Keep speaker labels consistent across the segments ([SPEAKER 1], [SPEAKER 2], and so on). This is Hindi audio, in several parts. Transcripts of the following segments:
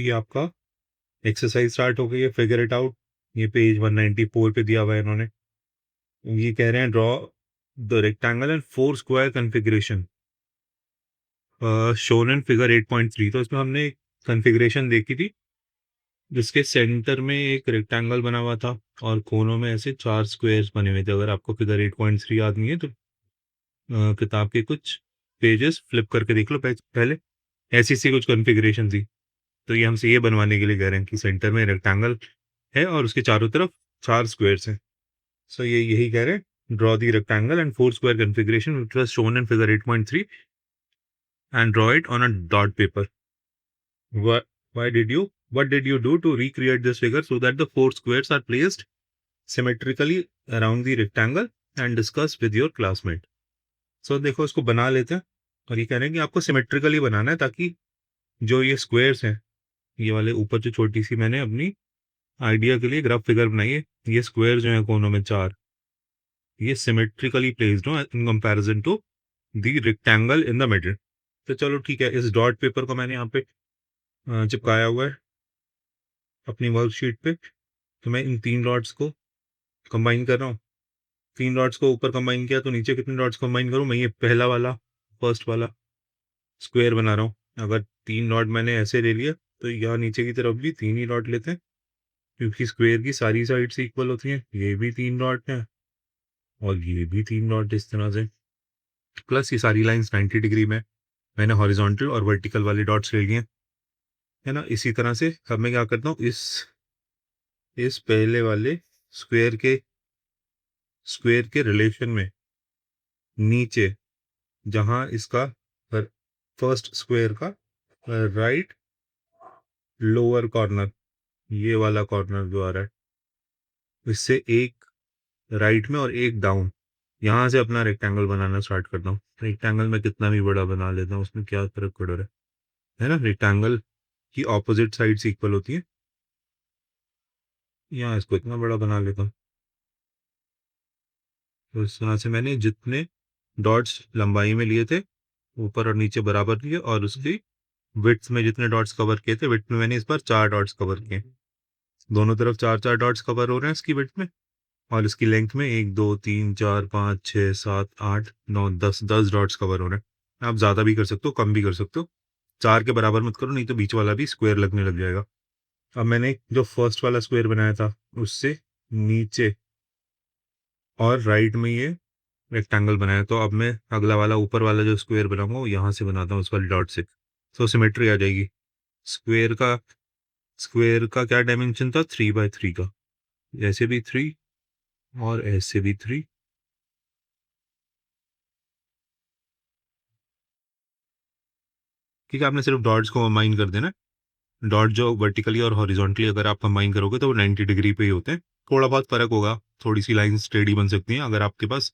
[SPEAKER 1] ये आपका एक्सरसाइज स्टार्ट हो गई है, फिगर इट आउट। ये पेज 194 पे दिया हुआ है इन्होंने। ये कह रहे हैं draw the rectangle and four square configuration shown in figure 8.3। तो इसमें हमने कॉन्फ़िगरेशन देखी थी जिसके सेंटर में एक रेक्टेंगल बना हुआ था और कोनों में ऐसे चार स्क्वायर्स बने हुए थे। अगर आपको फिगर 8.3 याद नहीं है तो किताब के कुछ पेजेस फ्लिप करके देख लो पहले। ऐसी सी कुछ कॉन्फ़िगरेशन थी। तो ये हमसे ये बनवाने के लिए कह रहे हैं कि सेंटर में रेक्टेंगल है और उसके चारों तरफ चार स्क्वायर्स हैं। सो ये यही कह रहे हैं, draw the rectangle and four square configuration which was shown in figure 8.3 and draw it on a dot paper. Why did you? What did you do to recreate this figure so that the four squares are placed symmetrically around the rectangle and discuss with your classmate? So देखो इसको बना लेते हैं और ये कह रहे हैं कि आपको सिमेट्रिकली बनाना है ताकि जो ये स्क्वायर्स हैं, ये वाले ऊपर जो छोटी सी मैंने अपनी आइडिया के लिए ग्राफ फिगर बनाई है, ये स्क्वायर जो है कोनों में चार, ये सिमेट्रिकली प्लेस्ड हो in comparison to the rectangle in the middle. तो चलो ठीक है, इस डॉट पेपर को मैंने यहाँ पे चिपकाया हुआ है अपनी वर्कशीट पे। तो मैं इन तीन डॉट्स को कंबाइन कर रहा हूँ। तीन डॉट्स को ऊपर कंबाइन किया तो नीचे कितने डॉट्स कंबाइन करूँ? मैं ये पहला वाला, फर्स्ट वाला स्क्वायर बना रहा हूँ। अगर तीन डॉट मैंने ऐसे ले लिया तो यहाँ नीचे की तरफ भी तीन ही डॉट लेते हैं क्योंकि स्क्वायर की सारी साइड्स इक्वल होती हैं। ये भी तीन डॉट हैं और ये भी तीन डॉट इस तरह से, प्लस ये सारी लाइंस 90 डिग्री में मैंने हॉरिजॉन्टल और वर्टिकल वाले डॉट्स ले लिए है ना। इसी तरह से अब मैं क्या करता हूँ, इस पहले वाले स्क्वायर के रिलेशन में नीचे जहां इसका फर्स्ट स्क्वायर का राइट लोअर कॉर्नर, ये वाला कॉर्नर जो आ रहा है, इससे एक राइट में और एक डाउन, यहां से अपना रेक्टेंगल बनाना स्टार्ट करता हूँ। रेक्टेंगल में कितना भी बड़ा बना लेता हूँ, उसमें क्या फर्क पड़ रहा है ना। रेक्टेंगल की ऑपोजिट साइड्स इक्वल होती है। यहाँ इसको इतना बड़ा बना लेता हूँ। तो इस तरह से मैंने जितने डॉट्स लंबाई में लिए थे ऊपर और नीचे बराबर लिए, और उसकी विड्थ में जितने डॉट्स कवर किए थे, विड्थ में मैंने इस बार चार डॉट्स कवर किए। दोनों तरफ चार चार डॉट्स कवर हो रहे हैं इसकी विड्थ में, और इसकी लेंथ में एक दो तीन चार पाँच छः सात आठ नौ दस, 10 डॉट्स कवर हो रहे हैं। आप ज़्यादा भी कर सकते हो, कम भी कर सकते हो। चार के बराबर मत करो, नहीं तो बीच वाला भी स्क्वायर लगने लग जाएगा। अब मैंने जो फर्स्ट वाला स्क्वायर बनाया था उससे नीचे और राइट में ये रेक्टेंगल बनाया, तो अब मैं अगला वाला ऊपर वाला जो स्क्वायर बनाऊंगा वो यहाँ से बनाता हूँ, उस वाले डॉट से। तो सिमेट्री आ जाएगी। स्क्वायर का स्क्वायर का क्या डायमेंशन था? 3 बाय 3 का। ऐसे भी 3 और ऐसे भी 3। ठीक है, आपने सिर्फ डॉट्स को कंबाइन कर देना। डॉट जो वर्टिकली और हॉरिजॉन्टली अगर आप कंबाइन करोगे तो वो 90 डिग्री पे ही होते हैं। थोड़ा बहुत फर्क होगा, थोड़ी सी लाइन स्टेडी बन सकती हैं अगर आपके पास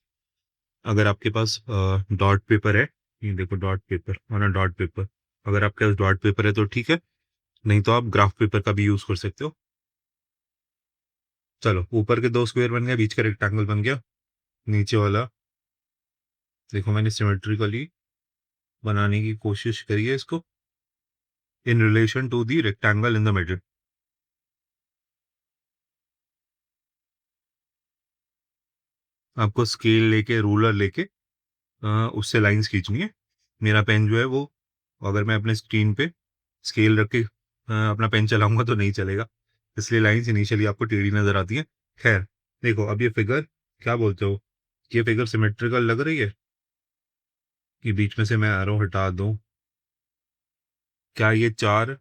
[SPEAKER 1] डॉट पेपर है। ये देखो डॉट पेपर और डॉट पेपर, अगर आपके पास डॉट पेपर है तो ठीक है, नहीं तो आप ग्राफ पेपर का भी यूज कर सकते हो। चलो, ऊपर के दो स्क्वायर बन गया, बीच का रेक्टेंगल बन गया। नीचे वाला देखो मैंने सिमेट्रिकली बनाने की कोशिश करी है इसको in relation to the rectangle in the middle. आपको स्केल लेके, रूलर लेके उससे लाइंस खींचनी है। मेरा पेन जो है वो, अगर मैं अपने स्क्रीन पे स्केल रख के अपना पेन चलाऊंगा तो नहीं चलेगा, इसलिए लाइंस इनिशियली आपको टेढ़ी नजर आती है। खैर, देखो अब ये फिगर क्या बोलते हो, ये फिगर सिमेट्रिकल लग रही है कि बीच में से मैं एरो हटा दूं? क्या ये चार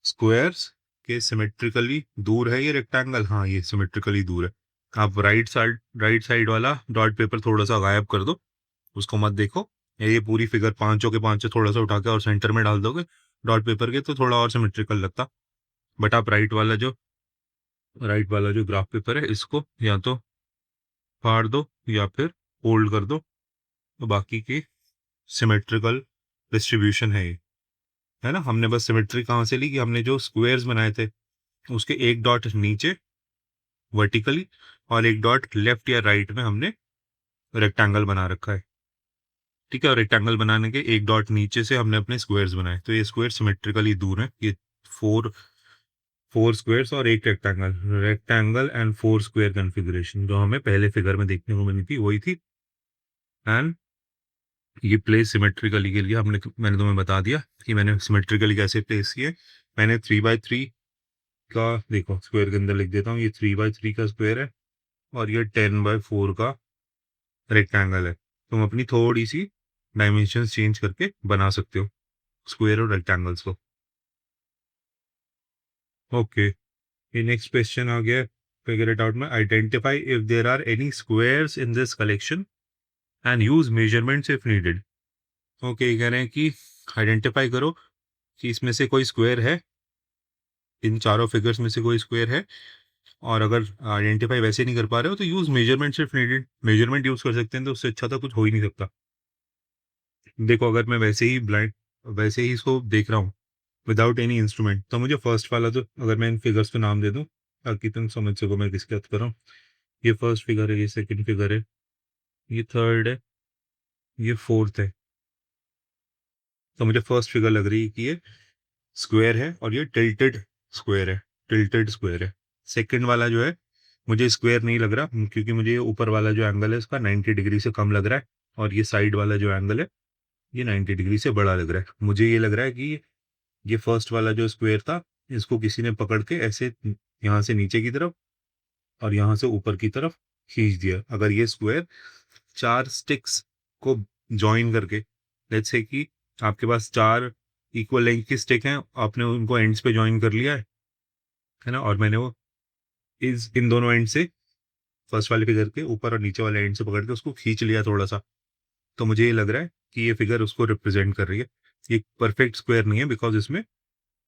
[SPEAKER 1] स्क्वायर्स के सिमेट्रिकली दूर है ये रेक्टेंगल? हाँ, ये सिमेट्रिकली दूर है। आप राइट साइड वाला डॉट पेपर थोड़ा सा गायब कर दो, उसको मत देखो। ये पूरी फिगर पांचों के पांचों थोड़ा सा उठा के और सेंटर में डाल दोगे डॉट पेपर के, तो थोड़ा और सिमेट्रिकल लगता। बट आप राइट वाला जो ग्राफ पेपर है इसको या तो फाड़ दो या फिर फोल्ड कर दो, तो बाकी की सिमेट्रिकल डिस्ट्रीब्यूशन है ये, है ना। हमने बस सिमेट्री कहाँ से ली कि हमने जो स्क्वायर्स बनाए थे उसके एक डॉट नीचे वर्टिकली और एक डॉट लेफ्ट या राइट में हमने रेक्टेंगल बना रखा है। ठीक है, और रेक्टेंगल बनाने के एक डॉट नीचे से हमने अपने स्क्वायर्स बनाए, तो ये स्क्वायर सिमेट्रिकली दूर है। ये फोर फोर स्क्वायर्स और एक rectangle and four square configuration जो हमें पहले फिगर में देखने को मिली थी वही थी। एंड ये प्लेस सिमेट्रिकली के लिए मैंने तुम्हें बता दिया कि मैंने सिमेट्रिकली कैसे प्लेस किए। मैंने 3x3 का, देखो स्क्वायर के अंदर लिख देता हूँ, ये 3x3 का स्क्वायर है और ये 10x4 का रेक्टेंगल है। तुम अपनी थोड़ी सी डायमेंशंस चेंज करके बना सकते हो स्क्वायर और रेक्टेंगल्स को। ओके, ये नेक्स्ट क्वेश्चन आ गया, फिगर इट आउट में। Identify if there are any squares in this collection and use measurements if needed. Okay, ये कह रहे हैं कि आइडेंटिफाई करो कि इसमें से कोई स्क्वायर है, इन चारों फिगर्स में से कोई स्क्वायर है, और अगर आइडेंटिफाई वैसे नहीं कर पा रहे हो तो use measurement if needed. Measurement use कर सकते हैं, तो उससे अच्छा तो कुछ हो ही नहीं सकता। देखो, अगर मैं वैसे ही इसको देख रहा हूँ विदाउट एनी इंस्ट्रूमेंट, तो मुझे फर्स्ट वाला, तो अगर मैं इन फिगर्स को नाम दे दूं ताकि तुम समझ सको मैं किसकी बात कर रहा हूँ। ये फर्स्ट फिगर है, ये सेकंड फिगर है, ये थर्ड है, ये फोर्थ है। तो मुझे फर्स्ट फिगर लग रही है कि ये स्क्वायर है और ये टिल्टेड स्क्वायर है। सेकंड वाला जो है मुझे स्क्वायर नहीं लग रहा, क्योंकि मुझे ये ऊपर वाला जो एंगल है इसका 90 डिग्री से कम लग रहा है, और ये साइड वाला जो एंगल है ये 90 डिग्री से बड़ा लग रहा है। मुझे ये लग रहा है कि ये फर्स्ट वाला जो स्क्वायर था, इसको किसी ने पकड़ के ऐसे यहाँ से नीचे की तरफ और यहाँ से ऊपर की तरफ खींच दिया। अगर ये स्क्वायर चार स्टिक्स को ज्वाइन करके, लेट्स से कि आपके पास चार इक्वल लेंथ की स्टिक हैं, आपने उनको एंड्स पे ज्वाइन कर लिया है ना, और मैंने वो इन दोनों एंड से, फर्स्ट वाले फिगर के ऊपर और नीचे वाले एंड से पकड़ के उसको खींच लिया थोड़ा सा, तो मुझे ये लग रहा है कि ये फिगर उसको रिप्रेजेंट कर रही है। ये परफेक्ट स्क्वायर नहीं है, बिकॉज इसमें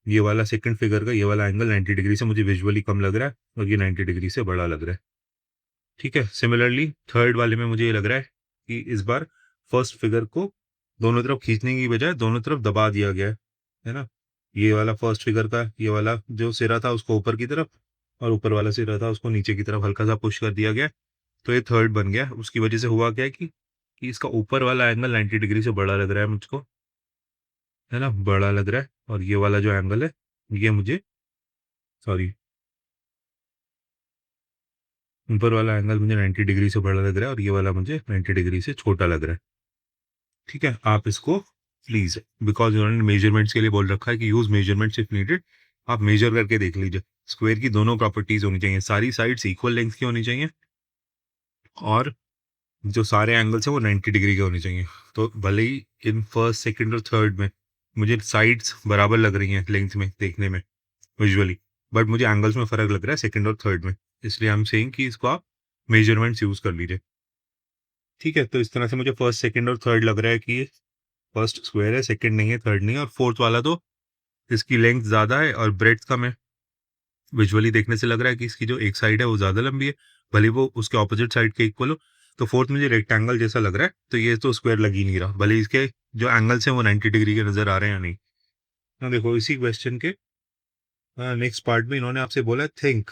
[SPEAKER 1] ये वाला सेकंड फिगर का ये वाला एंगल 90 डिग्री से मुझे विजुअली कम लग रहा है और ये 90 डिग्री से बड़ा लग रहा है। ठीक है, सिमिलरली थर्ड वाले में मुझे ये लग रहा है कि इस बार फर्स्ट फिगर को दोनों तरफ खींचने की बजाय दोनों तरफ दबा दिया गया है ना। ये वाला फर्स्ट फिगर का ये वाला जो सिरा था उसको ऊपर की तरफ, और ऊपर वाला सिरा था उसको नीचे की तरफ हल्का सा पुश कर दिया गया, तो ये थर्ड बन गया। उसकी वजह से हुआ क्या है कि इसका ऊपर वाला एंगल 90 डिग्री से बड़ा लग रहा है मुझको, है ना, बड़ा लग रहा है, और ये वाला जो एंगल है ये मुझे, सॉरी, ऊपर वाला एंगल मुझे 90 डिग्री से बड़ा लग रहा है और ये वाला मुझे 90 डिग्री से छोटा लग रहा है। ठीक है, आप इसको प्लीज, बिकॉज उन्होंने मेजरमेंट्स के लिए बोल रखा है कि यूज मेजरमेंट्स इफ नीडेड, आप मेजर करके देख लीजिए। स्क्वायर की दोनों प्रॉपर्टीज होनी चाहिए, सारी साइड्स इक्वल लेंथ की होनी चाहिए, और जो सारे एंगल्स हैं वो 90 डिग्री के होने चाहिए। तो भले ही इन फर्स्ट सेकंड और थर्ड में मुझे साइड्स बराबर लग रही हैं लेंथ में देखने में विजुअली, बट मुझे एंगल्स में फर्क लग रहा है सेकंड और थर्ड में, इसलिए आई एम सेइंग कि इसको आप मेजरमेंट्स यूज कर लीजिए। ठीक है, तो इस तरह से मुझे फर्स्ट सेकंड और थर्ड लग रहा है कि ये फर्स्ट स्क्वायर है, सेकंड नहीं है, थर्ड नहीं है, और फोर्थ वाला तो इसकी लेंथ ज़्यादा है और ब्रेड्थ कम है। विजुअली देखने से लग रहा है कि इसकी जो एक साइड है वो ज़्यादा लंबी है, भले वो उसके ऑपोजिट साइड के इक्वल हो। तो फोर्थ मुझे रेक्टेंगल जैसा लग रहा है, तो ये तो स्क्वायर लग ही नहीं रहा, भले इसके जो एंगल्स हैं वो 90 डिग्री के नज़र आ रहे हैं या नहीं। ना देखो, इसी क्वेश्चन के नेक्स्ट पार्ट में इन्होंने आपसे बोला थिंक,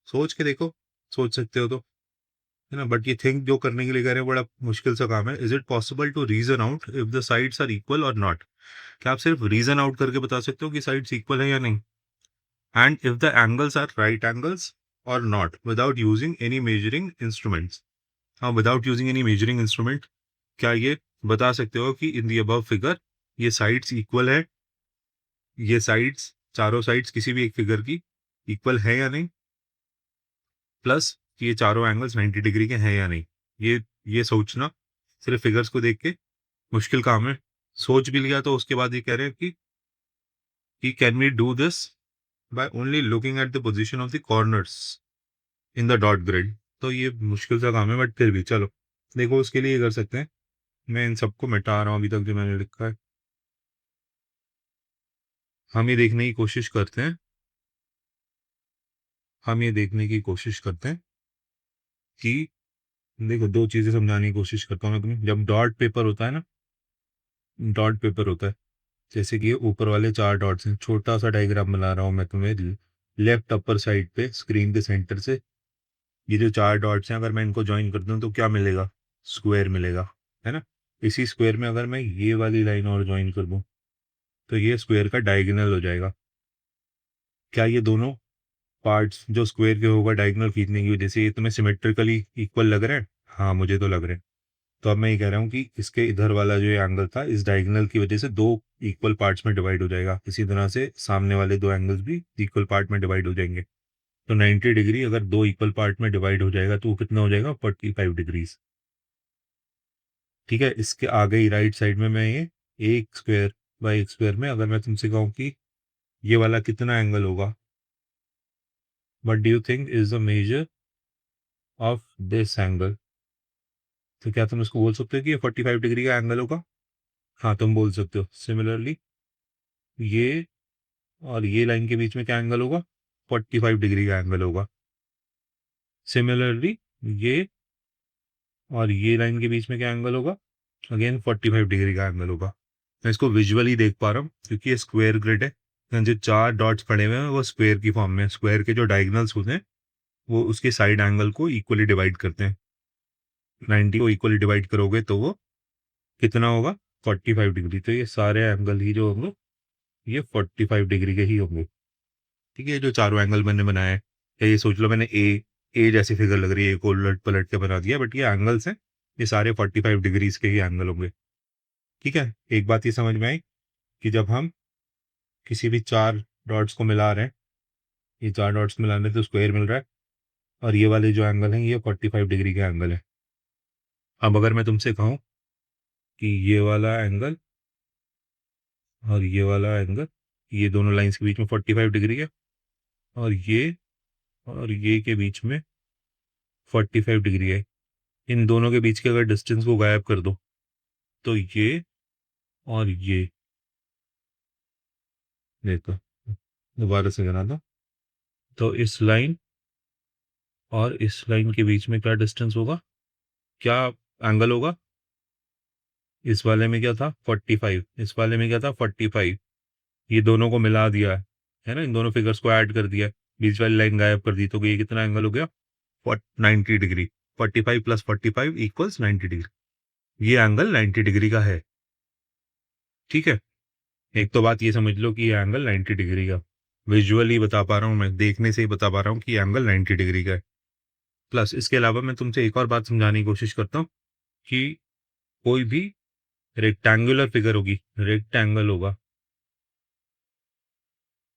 [SPEAKER 1] सोच के देखो, सोच सकते हो तो, है ना, बट ये थिंक जो करने के लिए कह रहे हैं बड़ा मुश्किल सा काम है। Is it possible to reason out if the sides are equal और नॉट। क्या आप सिर्फ रीजन आउट करके बता सकते हो कि साइड्स इक्वल है या नहीं, and if the angles are right angles और not, without using any measuring instruments. हाँ, without using any measuring instrument, क्या ये बता सकते हो कि इन दी अबव फिगर ये साइड्स इक्वल है, ये साइड्स, चारों साइड्स किसी भी एक फिगर की इक्वल है या नहीं, प्लस ये चारों एंगल्स 90 डिग्री के हैं या नहीं। ये सोचना सिर्फ फिगर्स को देख के मुश्किल काम है। सोच भी लिया तो उसके बाद ये कह रहे हैं कि can we do this by only looking at the position of the corners in the dot grid. तो ये मुश्किल सा काम है, बट फिर भी चलो देखो, उसके लिए ये कर सकते हैं। मैं इन सबको मिटा रहा हूँ अभी तक जो मैंने लिखा है। हम ये देखने की कोशिश करते हैं, हम ये देखने की कोशिश करते हैं कि, देखो, दो चीजें समझाने की कोशिश करता हूँ मैं तुम्हें। जब डॉट पेपर होता है ना, डॉट पेपर होता है, जैसे कि ये ऊपर वाले चार डॉट्स हैं, छोटा सा डायग्राम बना रहा हूँ मैं तुम्हें लेफ्ट अपर साइड पे स्क्रीन के सेंटर से। ये जो चार डॉट्स हैं, अगर मैं इनको ज्वाइन कर दूं तो क्या मिलेगा, स्क्वायर मिलेगा, है ना। इसी स्क्वायर में अगर मैं ये वाली लाइन और ज्वाइन कर दूं तो ये स्क्वायर का डायगोनल हो जाएगा। क्या ये दोनों पार्ट्स जो स्क्वायर के होगा डायगोनल खींचने की वजह से ये तुम्हें सिमेट्रिकली इक्वल लग रहे हैं? हाँ, मुझे तो लग रहे हैं। तो अब मैं ये कह रहा हूँ कि इसके इधर वाला जो ये एंगल था इस डायगोनल की वजह से दो इक्वल पार्ट्स में डिवाइड हो जाएगा। इसी तरह से सामने वाले दो एंगल्स भी इक्वल पार्ट में डिवाइड हो जाएंगे। तो 90 डिग्री अगर दो इक्वल पार्ट में डिवाइड हो जाएगा तो वो कितना हो जाएगा? 45 डिग्रीज। ठीक है, इसके आगे ही राइट साइड में मैं ये एक स्क्वायर बाई एक स्क्वायर में अगर मैं तुमसे कहूँ कि ये वाला कितना एंगल होगा, what do you think is the measure of this angle? तो क्या तुम इसको बोल सकते हो कि ये 45 डिग्री का एंगल होगा? हाँ, तुम बोल सकते हो। सिमिलरली ये और ये लाइन के बीच में क्या एंगल होगा? 45 डिग्री का एंगल होगा। सिमिलरली ये और ये लाइन के बीच में क्या एंगल होगा? अगेन 45 डिग्री का एंगल होगा। मैं इसको विजुअली देख पा रहा हूँ क्योंकि ये स्क्वायर ग्रिड है। जो चार डॉट्स पड़े हुए हैं वो स्क्वायर की फॉर्म में, स्क्वायर के जो डायगोनल्स होते हैं वो उसके साइड एंगल को इक्वली डिवाइड करते हैं। 90 को इक्वली डिवाइड करोगे तो वो कितना होगा? 45 डिग्री। तो ये सारे एंगल ही जो होंगे ये 45 डिग्री के ही होंगे। ठीक है, जो चारों एंगल मैंने बनाए हैं, या ये सोच लो मैंने ए जैसी फिगर लग रही है, एक उलट पलट के बना दिया, बट ये एंगल्स हैं, ये सारे 45 डिग्रीज के ही एंगल होंगे। ठीक है, एक बात ये समझ में आई कि जब हम किसी भी चार डॉट्स को मिला रहे हैं, ये चार डॉट्स मिला रहे हैं तो स्क्वायर मिल रहा है, और ये वाले जो एंगल हैं ये 45 डिग्री के एंगल है। अब अगर मैं तुमसे कहूँ कि ये वाला एंगल और ये वाला एंगल, ये दोनों लाइंस के बीच में 45 डिग्री है, और ये के बीच में 45 डिग्री है, इन दोनों के बीच के अगर डिस्टेंस को गायब कर दो तो ये और ये, देखो दोबारा से बना दो, तो इस लाइन और इस लाइन के बीच में क्या डिस्टेंस होगा, क्या एंगल होगा? इस वाले में क्या था? 45, इस वाले में क्या था? 45। ये दोनों को मिला दिया है ना, इन दोनों फिगर्स को ऐड कर दिया, बीच वाली लाइन गायब कर दी, तो ये कितना एंगल हो गया? 90 डिग्री। 45 plus 45 equals 90 degree. ये एंगल 90 डिग्री का है। ठीक है, एक तो बात ये समझ लो कि ये एंगल 90 डिग्री का, विजुअली बता पा रहा हूँ मैं, देखने से ही बता पा रहा हूँ कि ये एंगल 90 डिग्री का है। प्लस इसके अलावा मैं तुमसे एक और बात समझाने की कोशिश करता हूँ कि कोई भी रेक्टेंगुलर फिगर होगी, रेक्टेंगल होगा,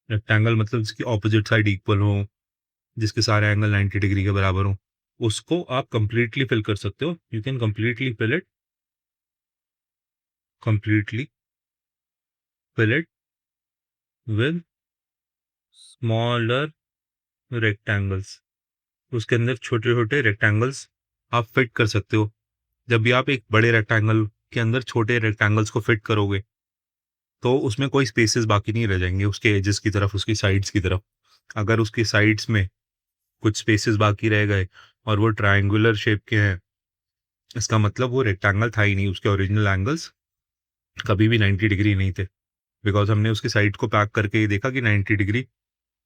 [SPEAKER 1] रेक्टेंगल मतलब जिसकी ऑपोजिट साइड इक्वल हो, जिसके सारे एंगल 90 डिग्री के बराबर हो, उसको आप कंप्लीटली फिल कर सकते हो। You can completely fill it with smaller rectangles. उसके अंदर छोटे छोटे रेक्टेंगल्स आप फिट कर सकते हो। जब भी आप एक बड़े रेक्टेंगल के अंदर छोटे रेक्टेंगल्स को फिट करोगे तो उसमें कोई स्पेसेस बाकी नहीं रह जाएंगे, उसके एजेस की तरफ, उसकी साइड्स की तरफ। अगर उसकी साइड्स में कुछ स्पेसेस बाकी रह गए और वो ट्रायंगुलर शेप के हैं, इसका मतलब वो रेक्टेंगल था ही नहीं, उसके ओरिजिनल एंगल्स कभी भी 90 डिग्री नहीं थे, बिकॉज हमने उसकी साइड को पैक करके ये देखा कि 90 डिग्री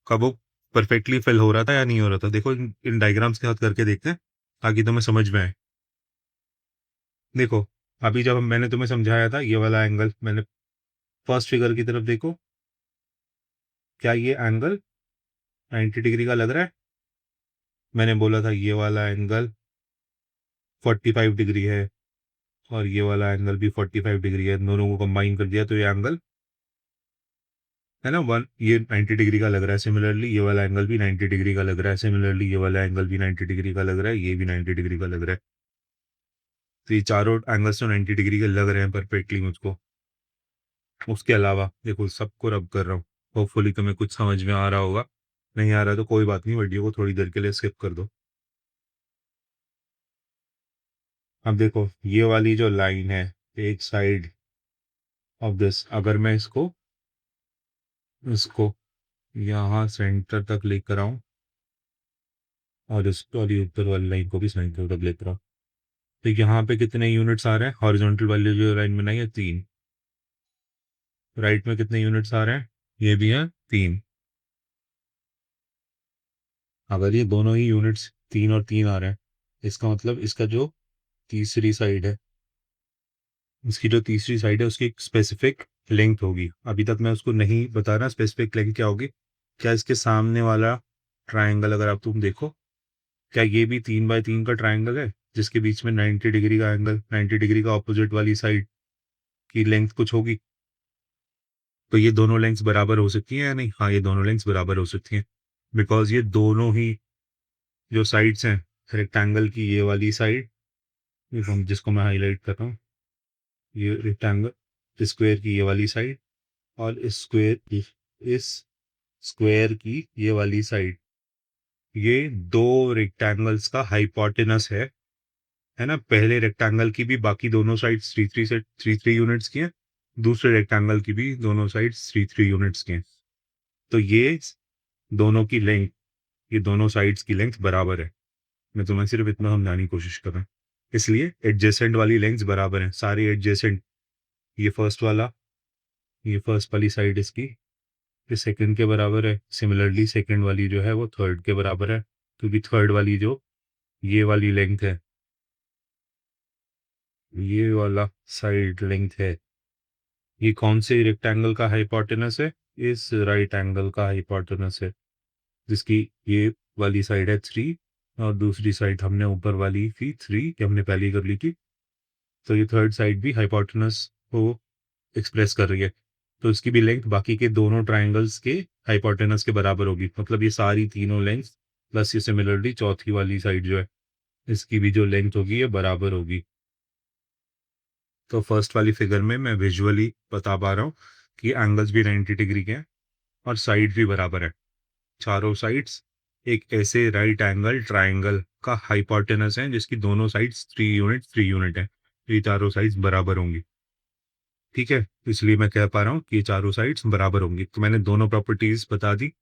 [SPEAKER 1] का वो परफेक्टली फिल हो रहा था या नहीं हो रहा था। देखो इन डायग्राम्स के साथ करके देखते हैं ताकि तुम्हें समझ में आए। देखो, अभी जब मैंने तुम्हें समझाया था ये वाला एंगल, मैंने फर्स्ट फिगर की तरफ देखो, क्या ये एंगल 90 डिग्री का लग रहा है? मैंने बोला था ये वाला एंगल 45 डिग्री है और ये वाला एंगल भी 45 डिग्री है, दोनों को कंबाइन कर दिया तो ये एंगल है ना वन, ये 90 डिग्री का लग रहा है। सिमिलरली ये वाला एंगल भी 90 डिग्री का लग रहा है, सिमिलरली ये वाला एंगल भी 90 डिग्री का लग रहा है, ये भी 90 डिग्री का लग रहा है। तो ये चारों एंगल्स तो 90 डिग्री के लग रहे हैं परफेक्टली मुझको। उसके अलावा देखो, सबको रब कर रहा हूँ, होपफुली तुम्हें कुछ समझ में आ रहा होगा, नहीं आ रहा तो कोई बात नहीं, वीडियो को थोड़ी देर के लिए स्किप कर दो। अब देखो ये वाली जो लाइन है, एक साइड ऑफ दिस, अगर मैं इसको इसको यहाँ सेंटर तक लेकर आऊं और इस वाली ऊपर वाली लाइन को भी सेंटर तक लेकर आऊं, तो यहाँ पे कितने यूनिट्स आ रहे हैं? हॉरिजॉन्टल वाली जो लाइन बनाई है 3, राइट में कितने यूनिट्स आ रहे हैं? ये भी है 3। अगर ये दोनों ही यूनिट्स 3 और 3 आ रहे हैं, इसका मतलब इसका जो तीसरी साइड है, इसकी जो तीसरी साइड है उसकी एक स्पेसिफिक लेंथ होगी। अभी तक मैं उसको नहीं बता रहा स्पेसिफिक लेंथ क्या होगी, क्या इसके सामने वाला ट्राइंगल अगर आप तुम देखो, क्या ये भी 3 बाय 3 का ट्राइंगल है जिसके बीच में 90 डिग्री का एंगल, 90 डिग्री का ऑपोजिट वाली साइड की लेंथ कुछ होगी? तो ये दोनों लेंथ्स बराबर हो सकती हैं या नहीं? हाँ, ये दोनों लेंथ्स बराबर हो सकती हैं, बिकॉज ये दोनों ही जो साइड्स हैं रेक्टेंगल की, ये वाली साइड जिसको मैं हाईलाइट कर रहा हूँ, ये रेक्टेंगल स्क्वायर की ये वाली साइड, और इस स्क्वायर की ये वाली साइड, ये दो रेक्टेंगल्स का हाइपोटेनस है ना? पहले रेक्टेंगल की भी बाकी दोनों साइड्स थ्री थ्री यूनिट्स की हैं, दूसरे रेक्टेंगल की भी दोनों साइड्स थ्री यूनिट्स की हैं। तो ये दोनों की लेंथ, ये दोनों साइड्स की लेंथ बराबर है। मैं तुम्हें सिर्फ इतना समझाने की कोशिश कर रहा हूँ। इसलिए एडजेसेंट वाली लेंथ्स बराबर हैं, सारी एडजेसेंट। ये फर्स्ट वाला, ये फर्स्ट वाली साइड इसकी, ये सेकंड के बराबर है। सिमिलरली सेकंड वाली जो है वो थर्ड के बराबर है, क्योंकि थर्ड वाली जो ये वाली लेंथ है, ये वाला साइड लेंथ है, ये कौन से रेक्टेंगल का हाइपोटेनस है? इस राइट एंगल का हाइपोटेनस है, जिसकी ये वाली साइड है 3 और दूसरी साइड हमने ऊपर वाली थी 3, कि हमने पहले ही कर ली थी। तो ये थर्ड साइड भी हाइपोटेनस को एक्सप्रेस कर रही है, तो इसकी भी लेंथ बाकी के दोनों ट्राइंगल्स के हाइपोटेनस के बराबर होगी। मतलब ये सारी तीनों लेंथ प्लस ये सिमिलरली चौथी वाली साइड जो है, इसकी भी जो लेंथ होगी ये बराबर होगी। तो फर्स्ट वाली फिगर में मैं विजुअली बता पा रहा हूँ कि एंगल्स भी 90 डिग्री के हैं और साइड भी बराबर है। चारों साइड्स एक ऐसे राइट एंगल ट्राइंगल का हाइपोटेनस है जिसकी दोनों साइड्स 3 यूनिट है। ये चारों साइड्स बराबर होंगी, ठीक है? इसलिए मैं कह पा रहा हूँ कि ये चारों साइड्स बराबर होंगी। तो मैंने दोनों प्रॉपर्टीज बता दी,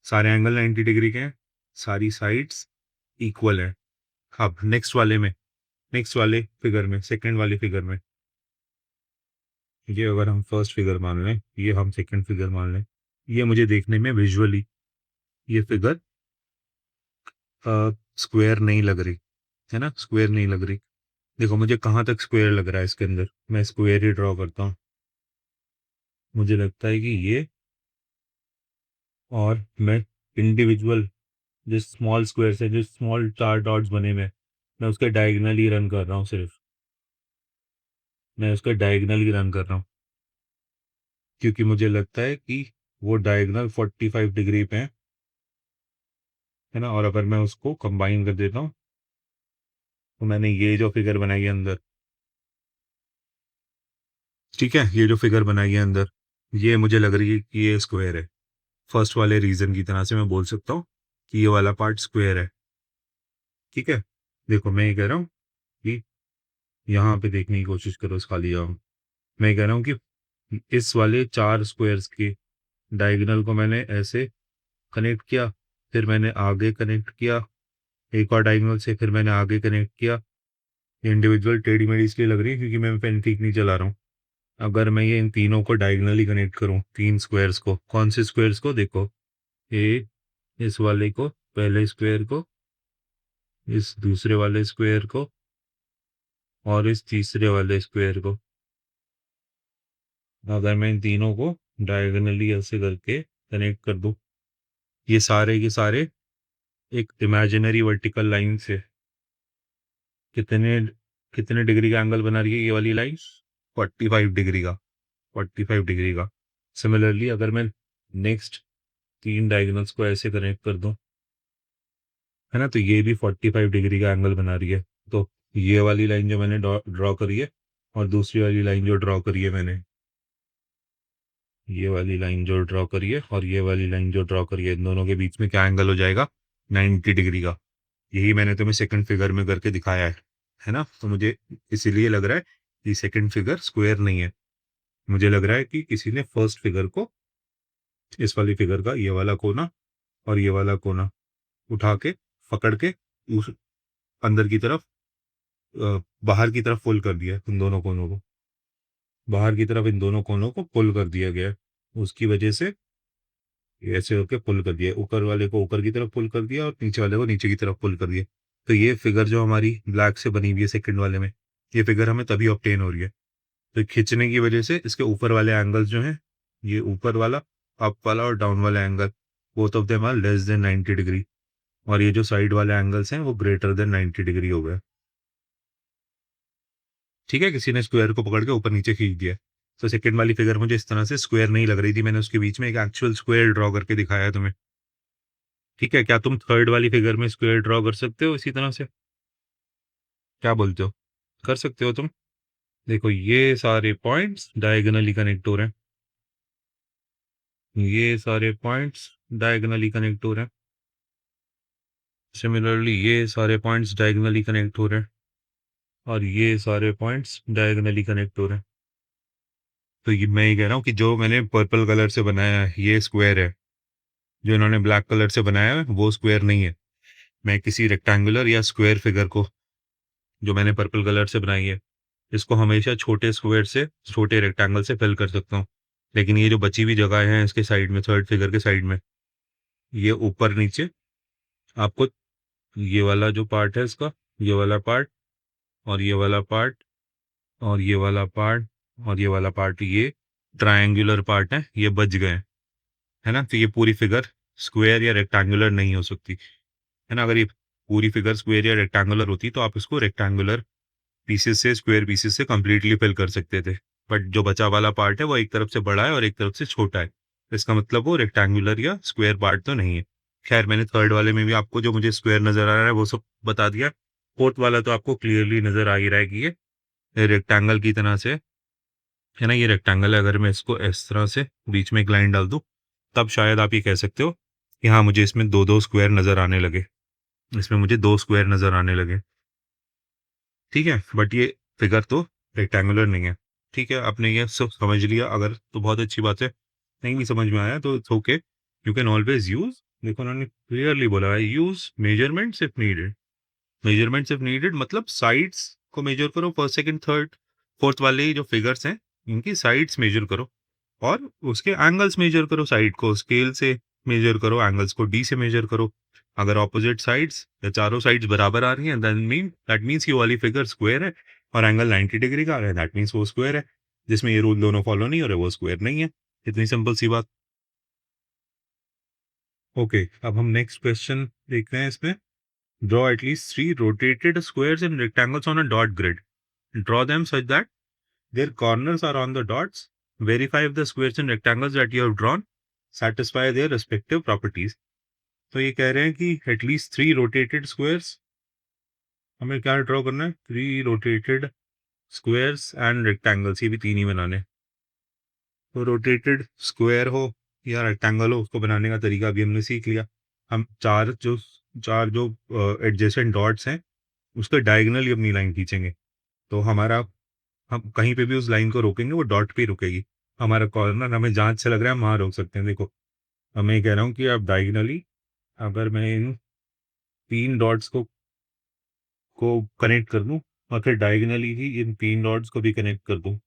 [SPEAKER 1] सारे एंगल 90 डिग्री के हैं, सारी साइड्स इक्वल है। अब नेक्स्ट वाले फिगर में, सेकंड वाली फिगर में, ये अगर हम फर्स्ट फिगर मान लें, ये हम सेकंड फिगर मान लें, ये मुझे देखने में विजुअली ये फिगर स्क्वायर नहीं लग रही है ना, स्क्वायर नहीं लग रही। देखो मुझे कहाँ तक स्क्वायर लग रहा है इसके अंदर, मैं स्क्वायर ही ड्रॉ करता हूँ। मुझे लगता है कि ये, और मैं इंडिविजुअल जिस स्मॉल स्क्वायर से जो स्मॉल चार डॉट्स बने हुए हैं, मैं उसके डायगनल ही रन कर रहा हूँ, सिर्फ मैं उसका डायगनल ही रन कर रहा हूँ, क्योंकि मुझे लगता है कि वो डायगनल 45 डिग्री पे है ना। और अगर मैं उसको कंबाइन कर देता हूँ, तो मैंने ये जो फिगर बनाई है अंदर, ठीक है, ये जो फिगर बनाई है अंदर, ये मुझे लग रही है कि ये स्क्वायर है। फर्स्ट वाले रीजन की तरह से मैं बोल सकता हूँ कि ये वाला पार्ट स्क्वायर है, ठीक है। देखो मैं ये कह रहा हूँ कि यहाँ पे देखने की कोशिश करो इस खाली जगह में। मैं ये कह रहा हूँ कि इस वाले चार स्क्वायर्स के डायगोनल को मैंने ऐसे कनेक्ट किया, फिर मैंने आगे कनेक्ट किया एक और डायगोनल से, फिर मैंने आगे कनेक्ट किया। इंडिविजुअल टेढ़ी मेढ़ी इसलिए लग रही है क्योंकि मैं पेन ठीक नहीं चला रहा हूँ। अगर मैं ये इन तीनों को डायगोनली कनेक्ट करूँ, तीन स्क्वायर्स को, कौन से स्क्वायर्स को? देखो, ए इस वाले को, पहले स्क्वायर को, इस दूसरे वाले स्क्वायर को, और इस तीसरे वाले स्क्वायर को। अगर मैं इन तीनों को डायगोनली ऐसे करके कनेक्ट कर दूं, ये सारे के सारे एक इमेजिनरी वर्टिकल लाइन से कितने कितने डिग्री का एंगल बना रही है ये वाली लाइन? 45 डिग्री का, 45 डिग्री का। सिमिलरली अगर मैं नेक्स्ट तीन डायगोनल्स को ऐसे कनेक्ट कर दूं, है ना, तो ये भी 45 डिग्री का एंगल बना रही है। तो ये वाली लाइन जो मैंने ड्रॉ करी है, और दूसरी वाली लाइन जो ड्रॉ करी है मैंने, ये वाली लाइन जो ड्रॉ करी है और ये वाली लाइन जो ड्रॉ करी है, इन दोनों के बीच में क्या एंगल हो जाएगा? 90 डिग्री का। यही मैंने तुम्हें सेकंड फिगर में करके दिखाया है ना। तो मुझे इसीलिए लग रहा है कि सेकंड फिगर स्क्वायर नहीं है। मुझे लग रहा है कि किसी ने फर्स्ट फिगर को, इस वाली फिगर का ये वाला कोना और ये वाला कोना उठा के, पकड़ के, उस अंदर की तरफ, बाहर की तरफ पुल कर दिया है इन दोनों कोनों को, बाहर की तरफ इन दोनों कोनों को पुल कर दिया गया है। उसकी वजह से ये ऐसे होके पुल कर दिया, ऊपर वाले को ऊपर की तरफ पुल कर दिया और नीचे वाले को नीचे की तरफ पुल कर दिया। तो ये फिगर जो हमारी ब्लैक से बनी हुई है सेकंड वाले में, ये फिगर हमें तभी ऑब्टेन हो रही है। तो खींचने की वजह से इसके ऊपर वाले एंगल्स जो हैं, ये ऊपर वाला, अप वाला और डाउन वाला angle, both of them are less than 90 degree, और ये जो साइड वाले एंगल्स हैं वो ग्रेटर देन 90 डिग्री हो गए। ठीक है, किसी ने स्क्वायर को पकड़ के ऊपर नीचे खींच दिया। तो सेकंड वाली फिगर मुझे इस तरह से स्क्वायर नहीं लग रही थी, मैंने उसके बीच में एक एक्चुअल स्क्वायर ड्रॉ करके दिखाया है तुम्हें। ठीक है, क्या तुम थर्ड वाली फिगर में स्क्वायर ड्रॉ कर सकते हो इसी तरह से? क्या बोलते हो, कर सकते हो तुम? देखो ये सारे पॉइंट्स डायगोनली कनेक्ट हो रहे हैं, ये सारे पॉइंट्स डायगोनली कनेक्ट हो रहे हैं। सिमिलरली ये सारे पॉइंट्स डायगोनली कनेक्ट हो रहे हैं, और ये सारे पॉइंट्स डायगोनली कनेक्ट हो रहे हैं। तो ये मैं ये कह रहा हूँ कि जो मैंने पर्पल कलर से बनाया है ये स्क्वायर है, जो इन्होंने ब्लैक कलर से बनाया है वो स्क्वायर नहीं है। मैं किसी रेक्टेंगुलर या स्क्वायर फिगर को, जो मैंने पर्पल कलर से बनाई है, इसको हमेशा छोटे स्क्वायर से, छोटे रेक्टेंगल से फिल कर सकता हूँ। लेकिन ये जो बची हुई जगह है इसके साइड में, थर्ड फिगर के साइड में, ये ऊपर नीचे आपको ये वाला जो पार्ट है इसका, ये वाला पार्ट और ये वाला पार्ट और ये वाला पार्ट और ये वाला पार्ट, ये ट्रायंगुलर पार्ट है, ये बच गए, है ना। तो ये पूरी फिगर स्क्वायर या रेक्टेंगुलर नहीं हो सकती, है ना। अगर ये पूरी फिगर स्क्वायर या रेक्टेंगुलर होती तो आप इसको रेक्टेंगुलर पीसेस से, स्क्वायर पीसेस से कंप्लीटली फिल कर सकते थे। बट जो बचा वाला पार्ट है वो एक तरफ से बड़ा है और एक तरफ से छोटा है, इसका मतलब वो रेक्टेंगुलर या स्क्वायर पार्ट तो नहीं है। खैर, मैंने थर्ड वाले में भी आपको जो मुझे स्क्वायर नजर आ रहा है वो सब बता दिया। फोर्थ वाला तो आपको क्लियरली नजर आ ही रहा है कि ये रेक्टेंगल की तरह से, है ना, ये रेक्टेंगल है। अगर मैं इसको इस तरह से बीच में एक लाइन डाल दूं तब शायद आप ये कह सकते हो कि हाँ मुझे इसमें दो दो स्क्वायर नजर आने लगे, इसमें मुझे दो स्क्वायर नजर आने लगे। ठीक है, बट ये फिगर तो रेक्टेंगुलर नहीं है। ठीक है, आपने ये सब समझ लिया अगर, तो बहुत अच्छी बात है। नहीं भी समझ में आया तो it's okay, you can always use, देखो उन्होंने क्लियरली बोला है, use measurements if needed. Measurements if needed मतलब साइड्स को मेजर करो, फर्स्ट सेकंड थर्ड फोर्थ वाले जो फिगर्स हैं इनकी साइड्स मेजर करो, और उसके एंगल्स मेजर करो, साइड को स्केल से मेजर करो, एंगल्स को डी से मेजर करो। अगर ऑपोजिट साइड्स या चारों साइड्स बराबर आ रही हैं देन दैट मीन्स ये वाली फिगर स्क्वायर है, और एंगल 90 डिग्री का आ रहा है दैट मीन्स वो स्क्वायर है। जिसमें ये रूल दोनों फॉलो नहीं हो रहे वो स्क्वायर नहीं है। इतनी सिंपल सी बात। ओके, अब हम नेक्स्ट क्वेश्चन देखते हैं इसमें। Draw at least 3 rotated squares in rectangles on a dot grid, draw them such that their corners are on the dots. Verify if the squares and rectangles that you have drawn satisfy their respective properties. तो ये कह रहे हैं कि एटलीस्ट 3 रोटेटेड स्क्वायर्स, हमें क्या ड्रॉ करना है, 3 रोटेटेड स्क्वायर्स एंड रेक्टेंगल्स, ये भी तीन ही बनाने। तो रोटेटेड स्क्वायर हो या रेक्टेंगल हो उसको बनाने का तरीका भी हमने सीख लिया। हम चार जो एडजेसेंट डॉट्स हैं उसके डायगोनली अपनी लाइन खींचेंगे, तो हमारा, हम कहीं पे भी उस लाइन को रोकेंगे वो डॉट पे ही रुकेगी। हमारा कॉर्नर हमें जहाँ से लग रहा है हम वहाँ रोक सकते हैं। देखो, अब मैं ये कह रहा हूँ कि आप डायगोनली, अगर मैं इन 3 डॉट्स को कनेक्ट कर दूँ और फिर डायगोनली ही इन 3 डॉट्स को भी कनेक्ट कर दूँ,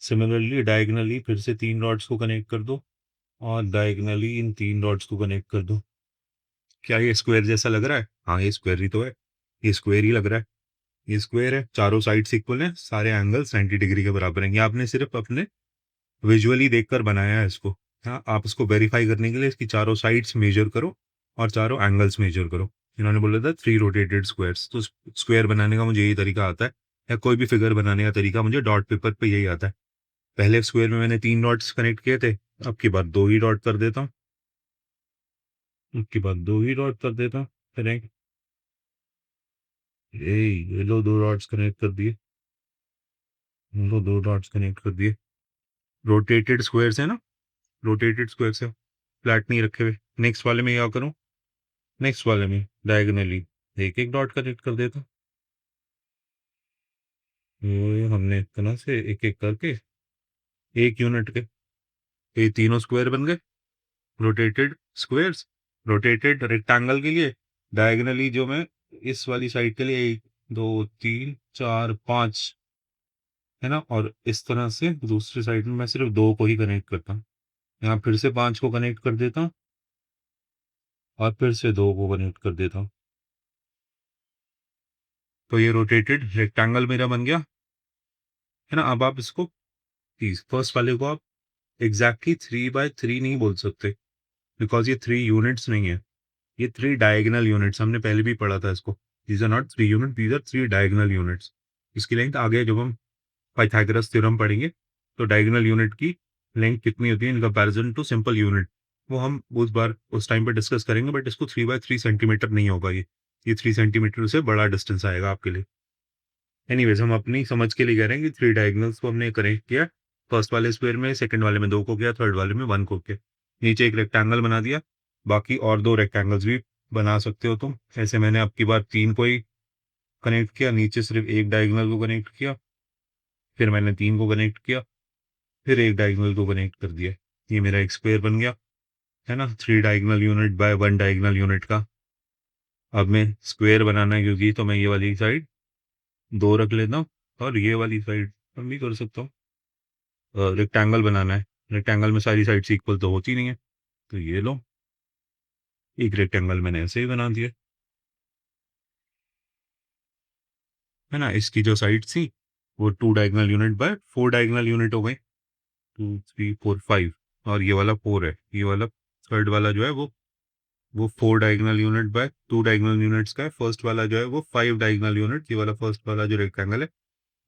[SPEAKER 1] सिमिलरली डायगोनली फिर से 3 डॉट्स को कनेक्ट कर दो और डायगोनली इन 3 डॉट्स को कनेक्ट कर दो। क्या ये स्क्वायर जैसा लग रहा है? हाँ, ये स्क्वायर ही तो है, ये स्क्वायर ही लग रहा है। ये स्क्वायर है, चारों साइड्स इक्वल हैं, सारे एंगल्स 90 डिग्री के बराबर हैं। ये आपने सिर्फ अपने विजुअली देखकर बनाया है इसको। हाँ, आप इसको वेरीफाई करने के लिए इसकी चारों साइड्स मेजर करो और चारों एंगल्स मेजर करो। इन्होंने बोला था 3 रोटेटेड स्क्वायर्स, तो स्क्वायर बनाने का मुझे यही तरीका आता है, या कोई भी फिगर बनाने का तरीका मुझे डॉट पेपर पे यही आता है। पहले स्क्वायर में मैंने 3 डॉट्स कनेक्ट किए थे, अब की बार 2 ही डॉट कर देता हूँ, अब की बार 2 ही डॉट कर देता हूँ। कनेक्ट, ये लो 2 डॉट्स कनेक्ट कर दिए, लो 2 डॉट्स कनेक्ट कर दिए। रोटेटेड स्क्वायर्स है ना, रोटेटेड स्क्वायर्स है, फ्लैट नहीं रखे हुए। नेक्स्ट वाले में क्या करूँ, नेक्स्ट वाले में डायगोनली एक एक डॉट कनेक्ट कर देता। ये हमने इस तरह से एक एक करके एक यूनिट के, तो ये तीनों स्क्वायर बन गए, रोटेटेड स्क्वायर्स। रोटेटेड रेक्टेंगल के लिए डायगोनली जो मैं इस वाली साइड के लिए 1 2 3 4 5, है ना, और इस तरह से दूसरी साइड में मैं सिर्फ 2 को ही कनेक्ट करता हूँ। यहाँ फिर से 5 को कनेक्ट कर देता हूँ और फिर से 2 को कनेक्ट कर देता हूँ। तो ये रोटेटेड रेक्टेंगल मेरा बन गया, है ना। अब आप इसको, प्लीज फर्स्ट वाले को आप एग्जैक्टली 3 बाय 3 नहीं बोल सकते, बिकॉज ये 3 यूनिट्स नहीं है, ये 3 डायगोनल यूनिट्स, हमने पहले भी पढ़ा था इसको। These are not 3 unit, these are 3 diagonal units. इसकी लेंथ आगे जब हम पाइथागोरस थ्योरम पढ़ेंगे तो डायगोनल यूनिट की लेंथ कितनी होती है in comparison to simple unit, वो हम उस बार उस टाइम पे डिस्कस करेंगे। बट इसको 3 बाय 3 सेंटीमीटर नहीं होगा, ये 3 सेंटीमीटर से बड़ा डिस्टेंस आएगा आपके लिए। एनीवेज हम अपनी समझ के लिए कह रहे हैं कि 3 डायगोनल्स को हमने कनेक्ट किया, फर्स्ट वाले स्क्वायर में, सेकंड वाले में 2 को किया, थर्ड वाले में 1 को किया, नीचे एक रेक्टेंगल बना दिया। बाकी और 2 रेक्टेंगल्स भी बना सकते हो तुम। ऐसे मैंने अब की बार 3 को ही कनेक्ट किया, नीचे सिर्फ एक डायगोनल को कनेक्ट किया, फिर मैंने 3 को कनेक्ट किया, फिर एक डायगोनल को कनेक्ट कर दिया। ये मेरा एक स्क्वायर बन गया, है ना, 3 diagonal unit by 1 diagonal unit का। अब मैं स्क्वायर बनाना है क्योंकि, तो मैं ये वाली साइड 2 रख लेता हूँ, और ये वाली साइड हम भी कर सकता हूँ। रेक्टेंगल बनाना है, रेक्टेंगल में सारी साइड्स इक्वल तो होती नहीं है, तो ये लो, एक रेक्टेंगल मैंने ऐसे ही बना दिया, है ना। इसकी जो साइड थी वो 2 diagonal unit by 4 diagonal unit हो गई, 2 3 4 5, और ये वाला 4 है, ये वाला थर्ड वाला जो है वो 4 diagonal unit by 2 diagonal units का है। फर्स्ट वाला जो है वो 5 डायगोनल यूनिट, ये वाला फर्स्ट वाला जो रेक्टेंगल है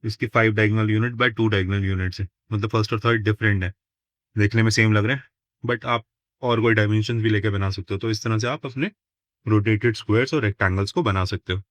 [SPEAKER 1] इसकी 5 diagonal unit by 2 diagonal units है। मतलब फर्स्ट और थर्ड डिफरेंट है, देखने में सेम लग रहे हैं, बट आप और कोई डायमेंशन भी लेके बना सकते हो। तो इस तरह से आप अपने रोटेटेड स्क्वायर्स और रेक्टेंगल्स को बना सकते हो।